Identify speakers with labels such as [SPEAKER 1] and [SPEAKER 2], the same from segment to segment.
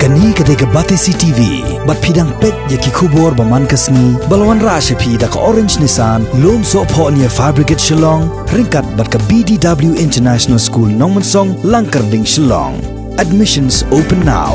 [SPEAKER 1] Kani ketika Batesi TV, bat pidang pet yaki kubur baman kasni, balawan rasha pi da ka Orange Nissan, lom so po niya Fabricate Shillong, ringkat bat ka BDW International School Nongmansong, Langkarding Shillong. Admissions open now.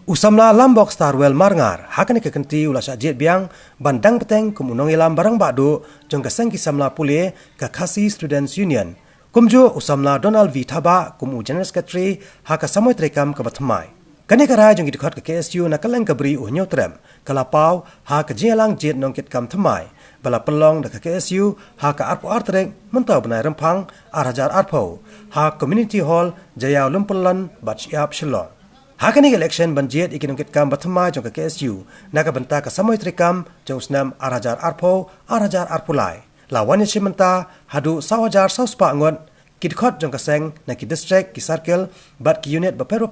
[SPEAKER 2] Usamla lambok Starwell Marngar, hakani kekenti ulas ajet biang, bandang peteng kumunong ilam barang bakdo, jong keseng kisamla pulih ke Khasi Students Union. Kumjo usamla Donald V. Thaba, kumu General Secretary, haka samoy trekam ke Batmai. Kani karai jong idikot ke KSU na kaleng kabri uhnyo trem, kalapau haka jialang jet nongkit kam thamai, bala pelong da ke KSU haka arpo artrek mentau benai rempang, arhajar arpo, hak Community Hall, jaya lumpelan bat siap Shillong. Hakani election banjit ikin ungkit kam Batmai jong ke KSU, naga benta ke samoy trekam jong senam arhajar arpo, arhajar arpulai. Lawan yang cimenta hadu sawajar sauspa ngot kidkot jong kaseng na ki district ki circle bat ki unit baper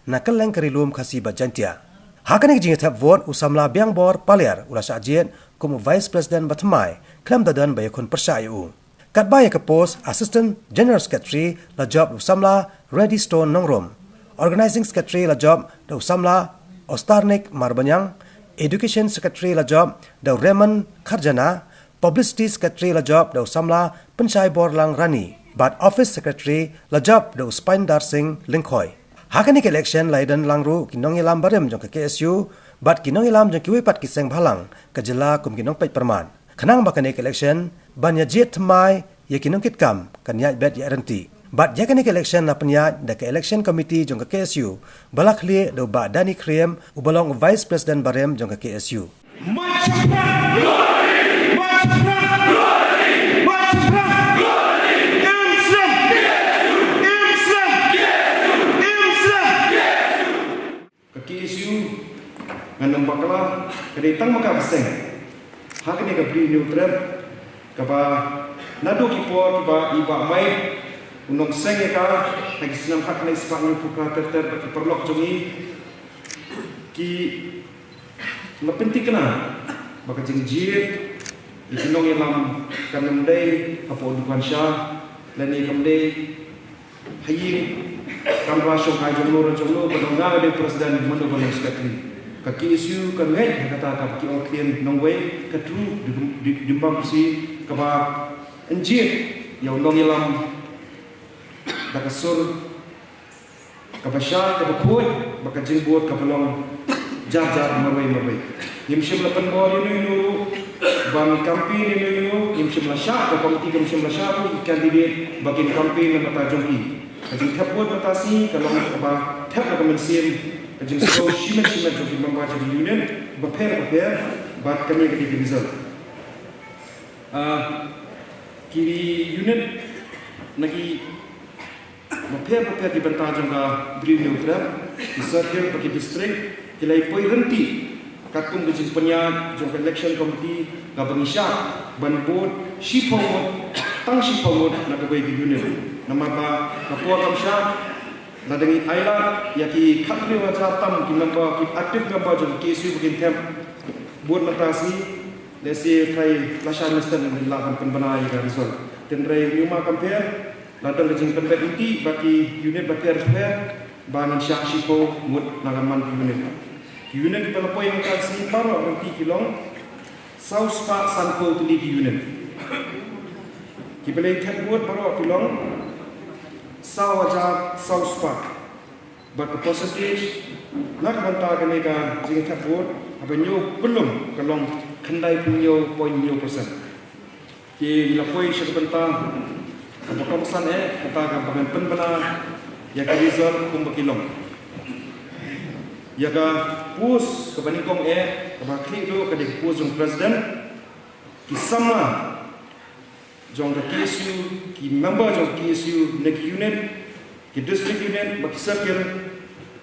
[SPEAKER 2] na keleng kerilum Khasi bajantia. Hakani ki jingit vote usamla biang bor paliar ulas ajian kumu vice president Batmai klem dadan bayakun persyayu. Kat baya ke post assistant general secretary la job usamla Ready Stone Nongrom, organizing secretary la job da usamla Ostarnik Marbanyang, education secretary la job da Raymond Kharjana, Publicity Secretary la job da usamla Penchai Borlang Rani, but Office Secretary la job da Uspindar Singh Linkhoi. Hakani ke election laidan langru kinong ilam barem jong ke KSU, but kinong ilam jong kiwipat kiseng bhalang ke jela kum kinong pait perman. Kanang bakani ke election banya jet thamai ye kinong kitkam kan yat bet ya renti. But yakani ke election na penyat da ke election committee jong ke KSU balakli do ba Dani Kriem ubalong Vice President barem jong ke KSU.
[SPEAKER 3] Ngan bakala kaditang maka beseng hakni ka bri neutral kapa nado ki por ba iba mai unong seng ka hagi sinam hak na ispa ng puka ter perlok jongi ki mapenti kana baka jingjir ikinong ilam kanam dai apo dukan sya lani kamdai hayi kamra shong ai jomlo badonga de president mono bolang sekretari kaki isu kan ngai kata kaki okien nongwei katru di bangsi kaba enjir yang nong ilam dakasur kabasha kabakoi baka jingbot kapalong jar marwai yimshim lapan bol ini bang campaign ini yimshim lasha ka komiti yimshim lasha bu candidate bakin campaign na mata jongki kajing thapot matasi kalong kaba thap ka mensin Jadi so shimen jadi membaca di union beper bat kami ke result. Kiri union lagi beper di bentang jangka beri neutral di circle bagi district kilai poi henti katung di penyak jangka election committee gabung isya ban board shipomot tang shipomot nak bagi di union nama ba kapua kamsha Nadengi Aila yaki khakri wajah tam ki member ki aktif member jom KSU begin tem buat matasi lesi kai lashan lestan lahan penbenai ga result tenrai lima compare ladang jing tempat inti bagi unit bakar repair ban syak sipo mut nagaman unit pelapoi matasi paro renti kilong South Park Sanko tuli unit ki belai tet buat paro kilong Sawajar South Park, but the percentage nak bantah kene ka jing thapur abanyo belum kalong khandai punyo 0.0%. Ki lapoi syek bantah apa komsan kata ka bagan penbana ya ka result kumbakilong. Ya ka pus ke banikong ka bakli do ka dik pus jong president ki sama jong the KSU ki member jong KSU nek unit ki district unit baki circle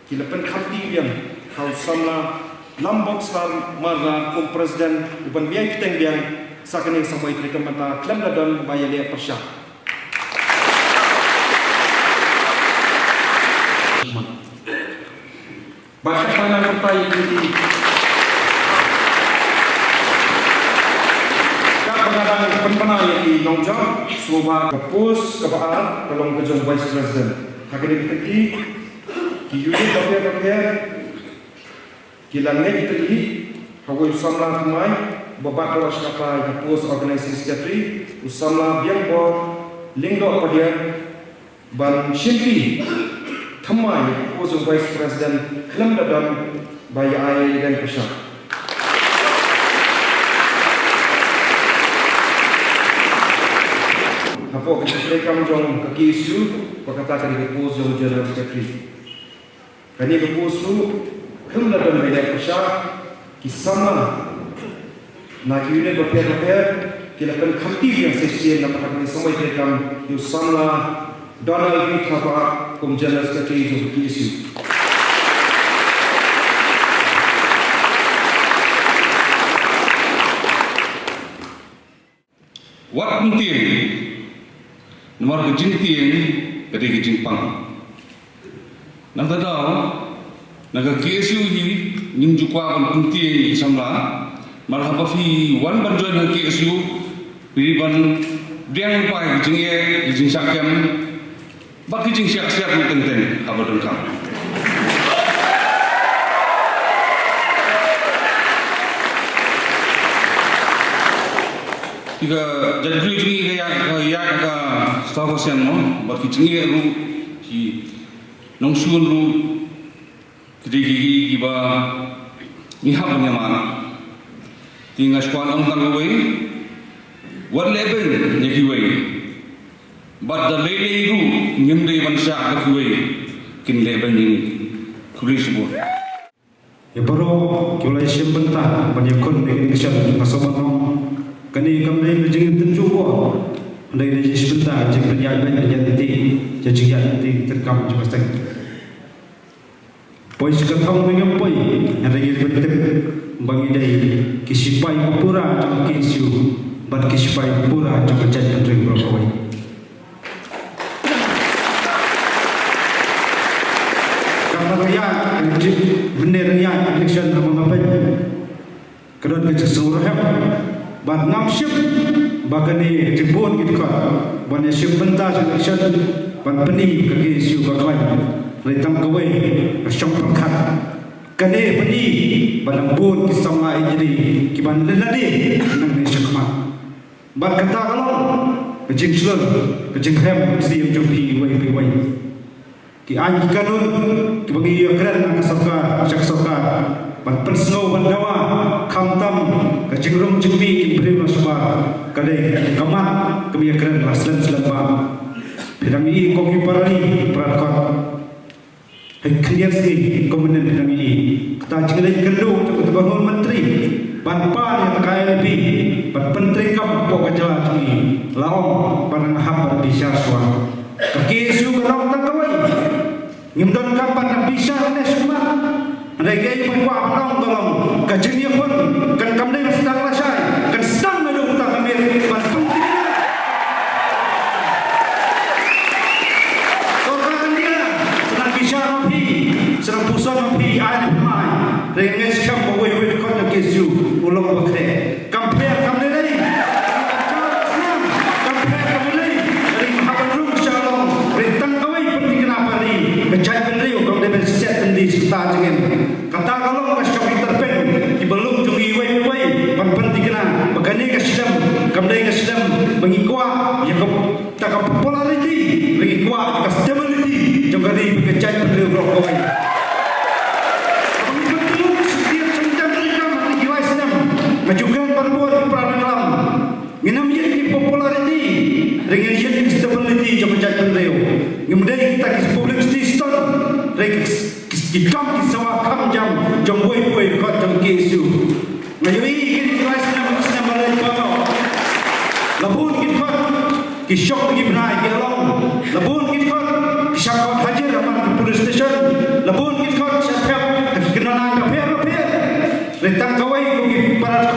[SPEAKER 3] ki lepen khamti yang kau samla lambok star marga kum president uban biai kiteng biang sakane sampai rekomenda klem ladan bayale persya bahasa tanah kota ini penpana yang di Nongjong semua kepus kepaan kalau kejong vice president hakini keti ki unit kapia kilangnya kita lihi hawai usamla kumai babat boras kapai ke post organizing secretary usamla biang bo linggo padia ban shimpi thamai post vice president kelam dadan baya ai dan pesat apa kita rekam jong kaki isu berkata kali post jong general secretary kani ke post tu kelam dadan baya pesat kisama na unit berpihak kilakan khamti yang sesian na pakak ni samai rekam yu samla Donald B. Thapa kum general secretary of PSU.
[SPEAKER 4] Wat penting nomor kejintian kadi kejimpang. Nang tadau naga PSU ni nimjukwa ban penting samla marhaba fi wan banjoin ha PSU riban diang pai jinge jing sakam baki jing siap teng abadun kam tiga jadi jinge ya ka staff sen no baki jinge ru ki nongsun ru kidi giba ni habnya ma tinggal sekolah tang away what level nyaki way but the lady ru ngimde mansya ka way kin level ni kulis bo
[SPEAKER 5] ya baro kulai simbenta banyakon dengan kesan masoban kani kamdai jing tenju bo andai ni simbenta jing penyaban jadi jadi terkam jemastang pois katong dengan poi yang lagi betul bagi dai kisipai pura jang kinsiu bat kisipai pura jang kejadian ring berapa karena raya bener ya election nama apa kedon keseluruhan bat namship bagani jibun gitu kan ban ship benta election ban peni ke kinsiu bakwan letam kawai syok pangkat kane pani balambun kisama jadi kiban leladi nang ni syakma bat kata kalau kejing slon kejing hem siam jompi wai ki an kanun ki bagi akran nang soka syaksoka ban persno ban dawa khamtam kejing rum jempi ki prima suba kade kamat kemi akran laslan selamba bidang i koki parani prakat clear sekali komandan bidang ini. Kita cakap kedua untuk bangun menteri, banpan yang kaya lebih, menteri kam pokok jalan ini, laom pada hab bisa suara. Kaki isu kalau tak kawai, ngimdon kapan bisa ni semua. Mereka ini buat apa tolong, kajian pun kan kamdeng sedang lasai, kan sedang mendung tak ambil bantu. Serang pusat mampi ada mai dengan siapa boleh kau nak kesu ulang bakre compare kamu lagi compare kamu lagi dari mahabarung shalom rentang kawai penting kenapa ni kecai penriu kau dah bersiap di serta jangan kata kalau kau terpen di belum jungi wai penting kena begini kesidam kamu dah kesidam mengikuat yang kau tak populariti mengikuat stability juga ni kecai penriu kau majukan perbuatan peranan alam minam jadi populariti dengan jadi stability jauh jauh leo kemudian kita kis public system dengan ikam kisah kam jam jam boy kau jam kesu ngayui kita kisah nama malay bawa labun kita kisah lagi berai kelong labun kita kisah hajar aman police station labun kita siapa kenalan kafe rentang kawai kuki para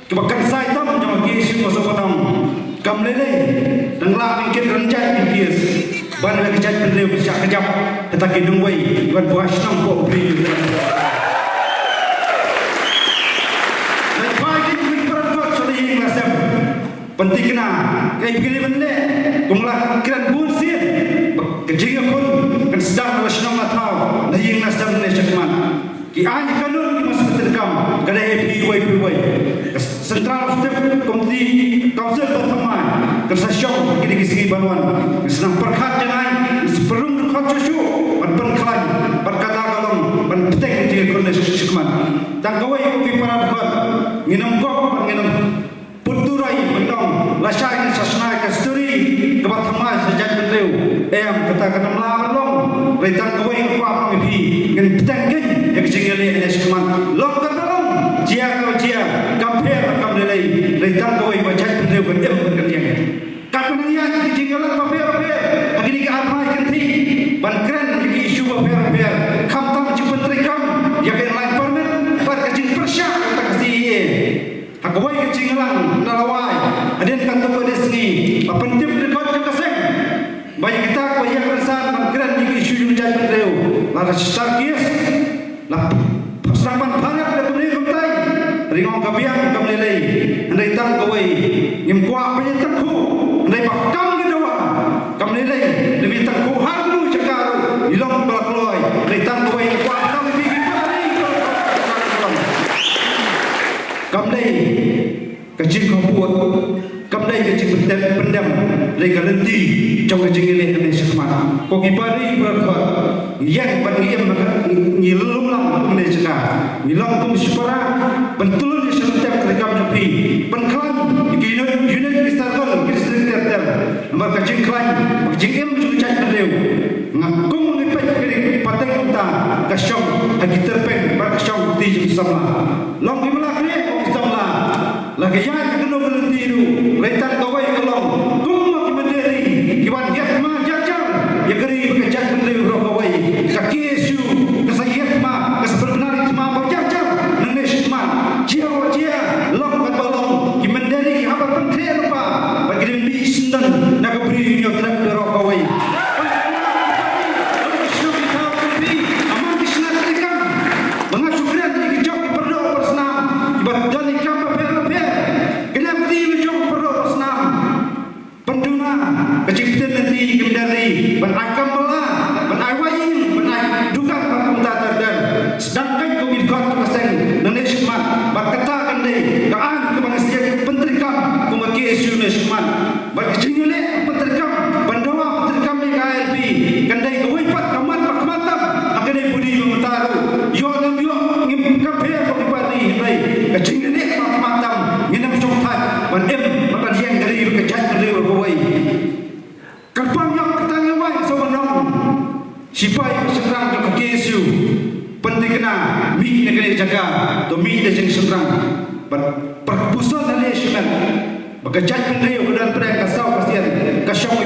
[SPEAKER 5] kebakan saya tam jangan kisi masa padam kamlele denglah mungkin renjai kies ban lagi cat beliau bisa kejap tetapi dungwai ban buas nampak beli dan pagi kuki para kau cari ngasam penting kena kayak begini benda kumlah kiran bunsir kejingnya pun kan sedang wasinam atau jing nasam ne shakman ki an kanun ki mas terkam kada happy way central step komiti council pertama kersa syok kini kisi balwan senang perkhat janai seperung khat cucu ban penklan berkata galong ban petek je kon shakman tang kawai ki para khat nginam kok nginam puturai bendong lasai sasna ka story kebat thamai sejak bendeu em kata kanam la long retan kawai ko apa ngi ngin petek gen yang jingale ne shakman long ka long jia ka jia compare kam lelai retan kawai bajak bendeu kan em kan yang kapanaya ki jingale compare agini ka apa kan thi ban kren ki isu compare kam tam ji menteri kam ya kan lain permen par ka jing persya ta kasi hakawai ka jinglang nalawai aden kan to des ni pentim rekod ka kaseng banyak kita ko yang rasan ban ni isu jujai bendeu la star kies la serapan banyak da bendeu kumtai ringong kabiang kam lelai andai tang kawai ngim kwa pe takku andai bakam gedawa kam lelai demi takku haru cakaru ilong balakloi andai tang kawai kwa tam bi kam dai kecil kau buat kam dai kecil pendam lagi garanti trong kecil ini ane sekemat kau kipari berkat yang panggil ngilum lang ane cakap ngilang kum separa bentul di sekitar kerekam nepi penklan unit kisarkan kisar terter nomor kecil klan kecil em juga cak berdeu ngakum ngipet kiri pateng kita kasyong hagi terpeng berkasyong tijem sama long gimana kiri sama lagi yang kena berhenti itu retan kawai kelong kumma ki menderi kiwan yatma jajar ya geri bekerja menderi bro kawai kaki isu kesayatma kesebenarnya cuma berjajar nenesh ma jia long kan balong ki menderi apa pentri lupa bagi demi sendan nak beri yo tidak bro kawai keciptan nanti kendari benakam belah benawai benak dukan pakumta terdan sedangkan covid kau pasang nenek semat berkata kande kaan kebangsian penterikam kumaki isu nesmat berkecingule penterikam bandawa penterikam di KLB kande kawai pat kamat pakmatam akane budi mengtaru yo nam yo ngim kape pakipati hai kecingule pakmatam nginam coktat ban em mabadian dari kejat dari kawai kapang yang ketangewai sewenang sipai serang ke kesu penting kena mi negeri jaga to mi de jeng serang perpusan nasional bekerja pendiri dan pedang kasau pasien kasau